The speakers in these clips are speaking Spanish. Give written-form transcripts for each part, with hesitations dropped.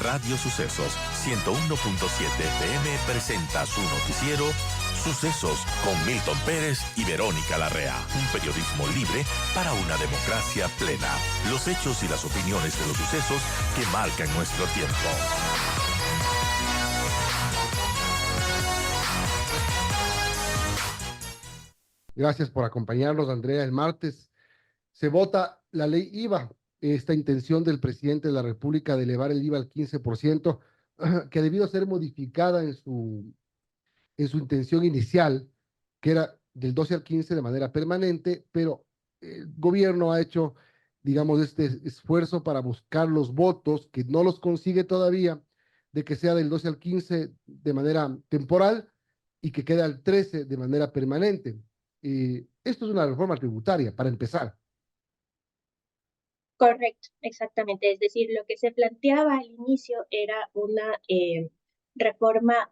Radio Sucesos 101.7 FM presenta su noticiero Sucesos con Milton Pérez y Verónica Larrea. Un periodismo libre para una democracia plena. Los hechos y las opiniones de los sucesos que marcan nuestro tiempo. Gracias por acompañarnos, Andrea. El martes se vota la ley IVA, esta intención del presidente de la República de elevar el IVA al 15%, que ha debido ser modificada en su intención inicial, que era del 12 al 15 de manera permanente, pero el gobierno ha hecho, digamos, este esfuerzo para buscar los votos, que no los consigue todavía, de que sea del 12 al 15 de manera temporal y que quede al 13 de manera permanente. Esto es una reforma tributaria, para empezar. Correcto, exactamente. Es decir, lo que se planteaba al inicio era una reforma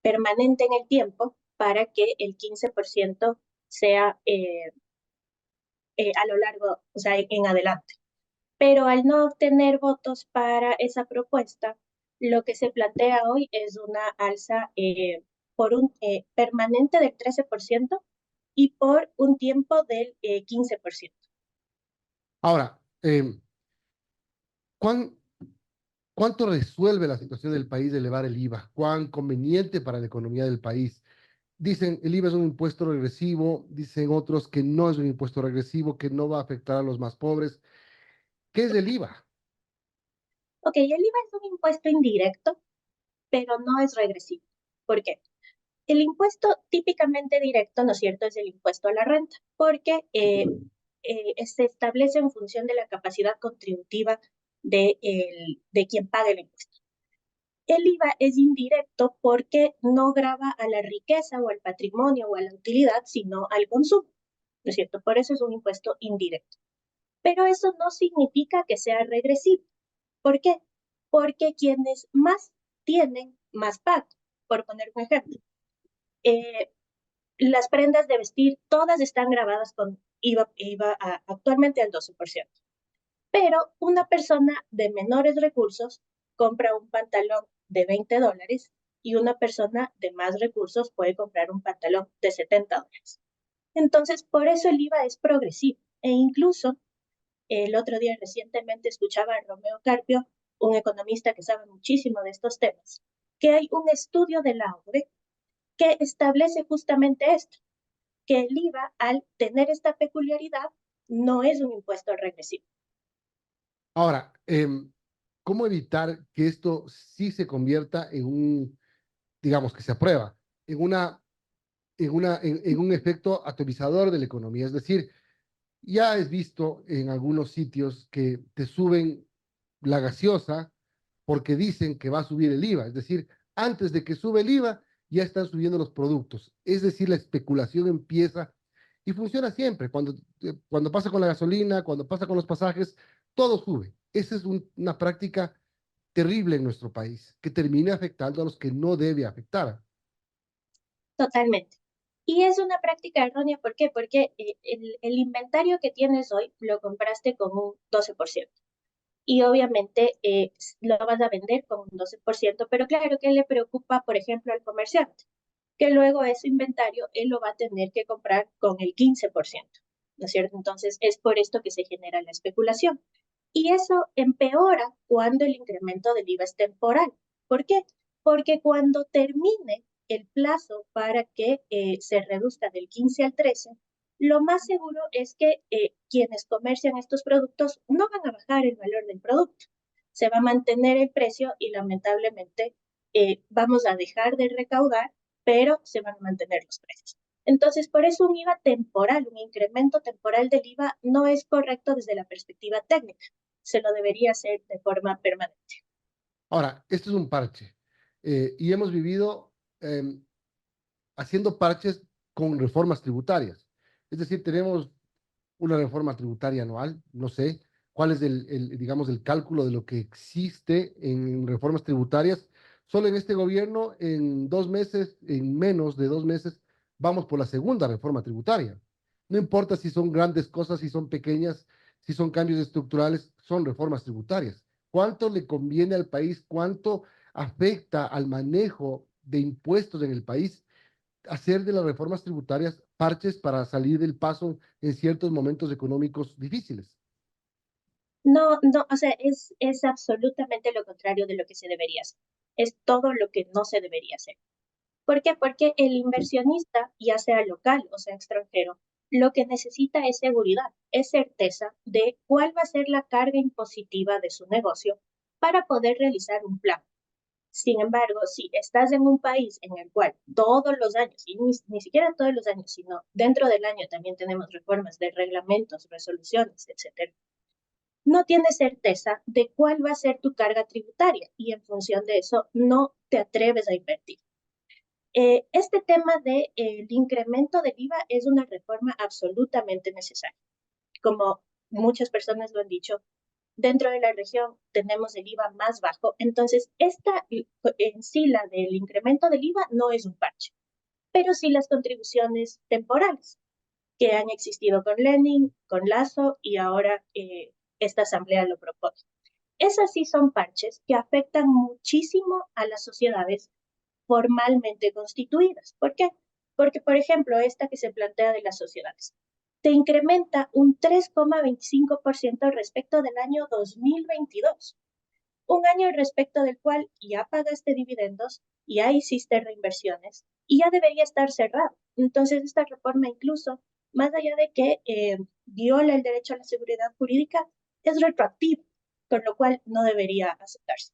permanente en el tiempo para que el 15% sea a lo largo, o sea, en adelante. Pero al no obtener votos para esa propuesta, lo que se plantea hoy es una alza por un permanente del 13% y por un tiempo del 15%. Ahora, ¿cuánto resuelve la situación del país de elevar el IVA? ¿Cuán conveniente para la economía del país? Dicen, el IVA es un impuesto regresivo, dicen otros que no es un impuesto regresivo, que no va a afectar a los más pobres. ¿Qué es el IVA? Ok, el IVA es un impuesto indirecto, pero no es regresivo. ¿Por qué? El impuesto típicamente directo, ¿no es cierto?, es el impuesto a la renta, porque se establece en función de la capacidad contributiva de quien paga el impuesto. El IVA es indirecto porque no grava a la riqueza o al patrimonio o a la utilidad, sino al consumo, ¿no es cierto? Por eso es un impuesto indirecto. Pero eso no significa que sea regresivo. ¿Por qué? Porque quienes más tienen, más pagan. Por poner un ejemplo, las prendas de vestir todas están grabadas con IVA actualmente al 12%. Pero una persona de menores recursos compra un pantalón de $20 y una persona de más recursos puede comprar un pantalón de $70. Entonces, por eso el IVA es progresivo. E incluso, el otro día recientemente escuchaba a Romeo Carpio, un economista que sabe muchísimo de estos temas, que hay un estudio de la OCDE que establece justamente esto, que el IVA, al tener esta peculiaridad, no es un impuesto regresivo. Ahora, ¿cómo evitar que esto sí se convierta en digamos, que se aprueba, en un efecto atomizador de la economía? Es decir, ya es visto en algunos sitios que te suben la gaseosa porque dicen que va a subir el IVA. Es decir, antes de que sube el IVA, ya están subiendo los productos. Es decir, la especulación empieza y funciona siempre. Cuando pasa con la gasolina, cuando pasa con los pasajes, todo sube. Esa es una práctica terrible en nuestro país, que termina afectando a los que no debe afectar. Totalmente. Y es una práctica errónea, ¿por qué? Porque el inventario que tienes hoy lo compraste con un 12%. Y obviamente lo vas a vender con un 12%, pero claro que le preocupa, por ejemplo, al comerciante, que luego ese inventario él lo va a tener que comprar con el 15%, ¿no es cierto? Entonces es por esto que se genera la especulación. Y eso empeora cuando el incremento del IVA es temporal. ¿Por qué? Porque cuando termine el plazo para que se reduzca del 15 al 13, lo más seguro es que quienes comercian estos productos no van a bajar el valor del producto. Se va a mantener el precio y lamentablemente vamos a dejar de recaudar, pero se van a mantener los precios. Entonces, por eso un IVA temporal, un incremento temporal del IVA no es correcto desde la perspectiva técnica. Se lo debería hacer de forma permanente. Ahora, esto es un parche y hemos vivido haciendo parches con reformas tributarias. Es decir, tenemos una reforma tributaria anual, no sé cuál es digamos, el cálculo de lo que existe en reformas tributarias. Solo en este gobierno, en 2 meses, en menos de 2 meses, vamos por la segunda reforma tributaria. No importa si son grandes cosas, si son pequeñas, si son cambios estructurales, son reformas tributarias. ¿Cuánto le conviene al país? ¿Cuánto afecta al manejo de impuestos en el país hacer de las reformas tributarias parches para salir del paso en ciertos momentos económicos difíciles? No, no, o sea, es absolutamente lo contrario de lo que se debería hacer. Es todo lo que no se debería hacer. ¿Por qué? Porque el inversionista, ya sea local o sea extranjero, lo que necesita es seguridad, es certeza de cuál va a ser la carga impositiva de su negocio para poder realizar un plan. Sin embargo, si estás en un país en el cual todos los años, y ni siquiera todos los años, sino dentro del año también tenemos reformas de reglamentos, resoluciones, etcétera, no tienes certeza de cuál va a ser tu carga tributaria y en función de eso no te atreves a invertir. Este tema del incremento del IVA es una reforma absolutamente necesaria. Como muchas personas lo han dicho, dentro de la región tenemos el IVA más bajo, entonces esta en sí, la del incremento del IVA, no es un parche, pero sí las contribuciones temporales que han existido con Lenin, con Lazo y ahora esta asamblea lo propone. Esas sí son parches que afectan muchísimo a las sociedades formalmente constituidas. ¿Por qué? Porque, por ejemplo, esta que se plantea de las sociedades, te incrementa un 3,25% respecto del año 2022, un año respecto del cual ya pagaste dividendos, ya hiciste reinversiones y ya debería estar cerrado. Entonces, esta reforma incluso, más allá de que viola el derecho a la seguridad jurídica, es retroactiva, con lo cual no debería aceptarse.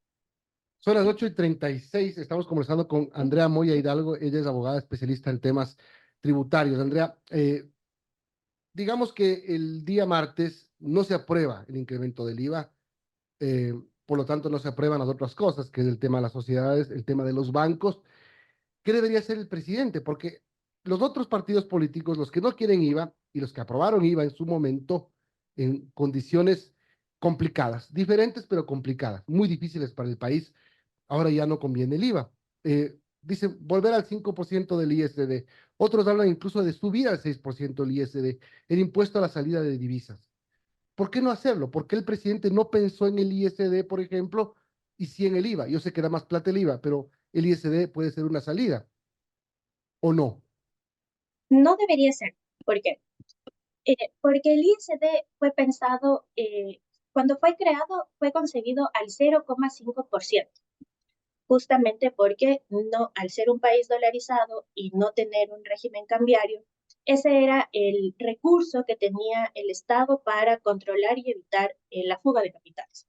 Son las 8:36. Estamos conversando con Andrea Moya Hidalgo. Ella es abogada especialista en temas tributarios. Andrea, digamos que el día martes no se aprueba el incremento del IVA, eh, por lo tanto no se aprueban las otras cosas, que es el tema de las sociedades, el tema de los bancos. ¿Qué debería hacer el presidente? Porque los otros partidos políticos, los que no quieren IVA y los que aprobaron IVA en su momento, en condiciones complicadas, diferentes pero complicadas, muy difíciles para el país, ahora ya no conviene el IVA. Dicen volver al 5% del ISD. Otros hablan incluso de subir al 6% el ISD, el impuesto a la salida de divisas. ¿Por qué no hacerlo? ¿Por qué el presidente no pensó en el ISD, por ejemplo, y sí en el IVA? Yo sé que da más plata el IVA, pero el ISD puede ser una salida, ¿o no? No debería ser. ¿Por qué? Porque el ISD fue pensado, cuando fue creado, fue concebido al 0,5%, justamente porque no, al ser un país dolarizado y no tener un régimen cambiario, ese era el recurso que tenía el Estado para controlar y evitar la fuga de capitales.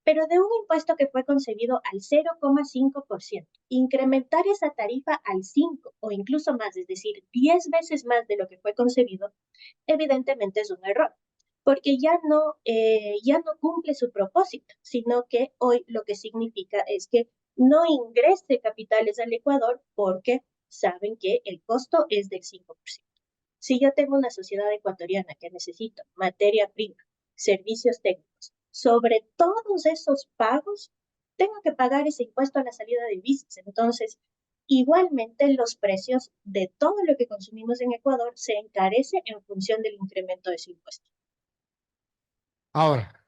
Pero de un impuesto que fue concebido al 0,5%, incrementar esa tarifa al 5 o incluso más, es decir, 10 veces más de lo que fue concebido, evidentemente es un error, porque ya no cumple su propósito, sino que hoy lo que significa es que no ingrese capitales al Ecuador porque saben que el costo es del 5%. Si yo tengo una sociedad ecuatoriana que necesita materia prima, servicios técnicos, sobre todos esos pagos, tengo que pagar ese impuesto a la salida de divisas. Entonces, igualmente los precios de todo lo que consumimos en Ecuador se encarece en función del incremento de ese impuesto. Ahora,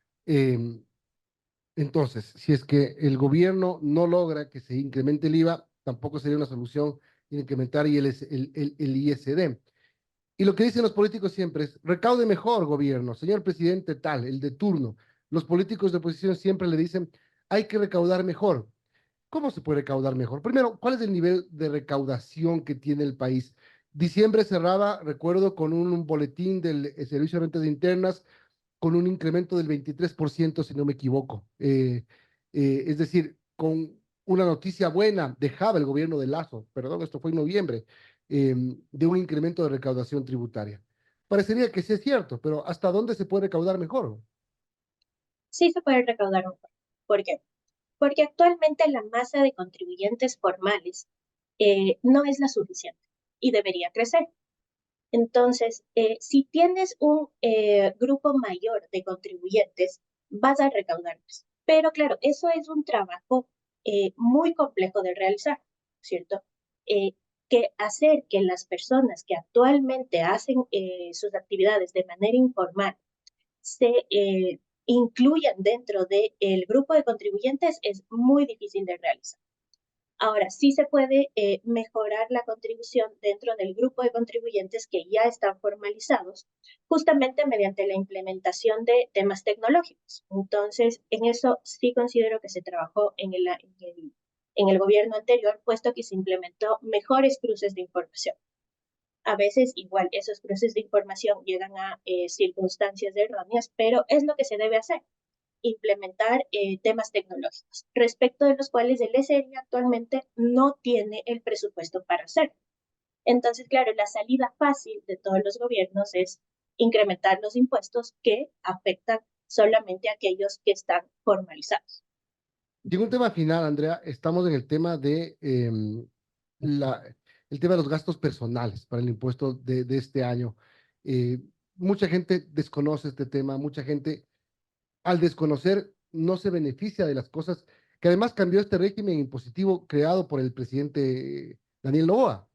entonces, si es que el gobierno no logra que se incremente el IVA, tampoco sería una solución incrementar el ISD. Y lo que dicen los políticos siempre es, recaude mejor, gobierno, señor presidente tal, el de turno. Los políticos de oposición siempre le dicen, hay que recaudar mejor. ¿Cómo se puede recaudar mejor? Primero, ¿cuál es el nivel de recaudación que tiene el país? Diciembre cerraba, recuerdo, con un boletín del Servicio de Rentas Internas, con un incremento del 23%, si no me equivoco. Es decir, con una noticia buena, dejaba el gobierno de Lazo, perdón, esto fue en noviembre, de un incremento de recaudación tributaria. Parecería que sí es cierto, pero ¿hasta dónde se puede recaudar mejor? Sí se puede recaudar mejor. ¿Por qué? Porque actualmente la masa de contribuyentes formales no es la suficiente y debería crecer. Entonces, si tienes un grupo mayor de contribuyentes, vas a recaudar más. Pero claro, eso es un trabajo muy complejo de realizar, ¿cierto? Eh, que hacer que las personas que actualmente hacen sus actividades de manera informal se incluyan dentro del grupo de contribuyentes es muy difícil de realizar. Ahora, sí se puede mejorar la contribución dentro del grupo de contribuyentes que ya están formalizados, justamente mediante la implementación de temas tecnológicos. Entonces, en eso sí considero que se trabajó en el gobierno anterior, puesto que se implementó mejores cruces de información. A veces igual esos cruces de información llegan a circunstancias erróneas, pero es lo que se debe hacer, implementar temas tecnológicos, respecto de los cuales el SRI actualmente no tiene el presupuesto para hacerlo. Entonces, claro, la salida fácil de todos los gobiernos es incrementar los impuestos que afectan solamente a aquellos que están formalizados. Llegó un tema final, Andrea. Estamos en el tema de la, el tema de los gastos personales para el impuesto de este año. Eh, Mucha gente desconoce este tema, mucha gente al desconocer no se beneficia de las cosas que además cambió este régimen impositivo creado por el presidente Daniel Noboa.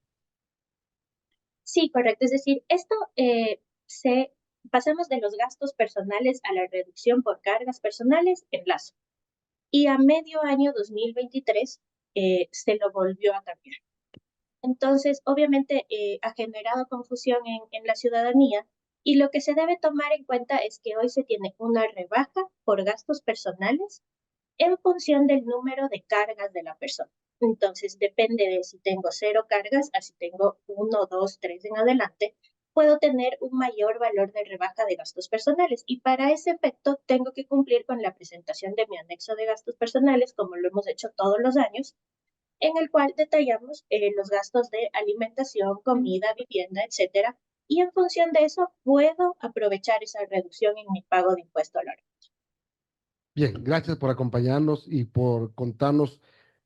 Sí, correcto. Es decir, esto pasamos de los gastos personales a la reducción por cargas personales en plazo. Y a medio año 2023 se lo volvió a cambiar. Entonces, obviamente, ha generado confusión en la ciudadanía y lo que se debe tomar en cuenta es que hoy se tiene una rebaja por gastos personales en función del número de cargas de la persona. Entonces, depende de si tengo 0 cargas, a si tengo 1, 2, 3 en adelante, puedo tener un mayor valor de rebaja de gastos personales. Y para ese efecto, tengo que cumplir con la presentación de mi anexo de gastos personales, como lo hemos hecho todos los años, en el cual detallamos los gastos de alimentación, comida, vivienda, etcétera. Y en función de eso, puedo aprovechar esa reducción en mi pago de impuesto a la hora. Bien, gracias por acompañarnos y por contarnos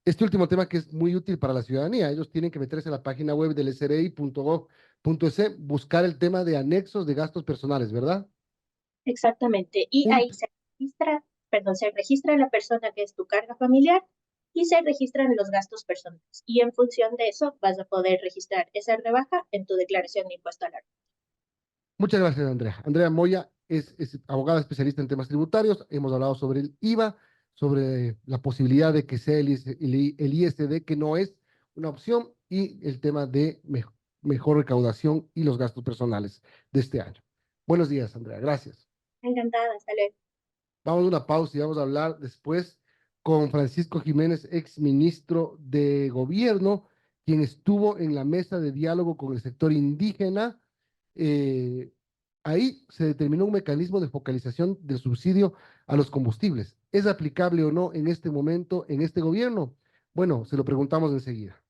este último tema que es muy útil para la ciudadanía. Ellos tienen que meterse en la página web del sri.gov.es, buscar el tema de anexos de gastos personales, ¿verdad? Exactamente. Y ahí se registra la persona que es tu carga familiar y se registran los gastos personales. Y en función de eso vas a poder registrar esa rebaja en tu declaración de impuesto a la renta. Muchas gracias, Andrea. Andrea Moya es abogada especialista en temas tributarios. Hemos hablado sobre el IVA, sobre la posibilidad de que sea el ISD, que no es una opción, y el tema de mejor recaudación y los gastos personales de este año. Buenos días, Andrea. Gracias. Encantada, hasta luego. Vamos a una pausa y vamos a hablar después con Francisco Jiménez, ex ministro de Gobierno, quien estuvo en la mesa de diálogo con el sector indígena. Eh, Ahí se determinó un mecanismo de focalización del subsidio a los combustibles. ¿Es aplicable o no en este momento, en este gobierno? Bueno, se lo preguntamos enseguida.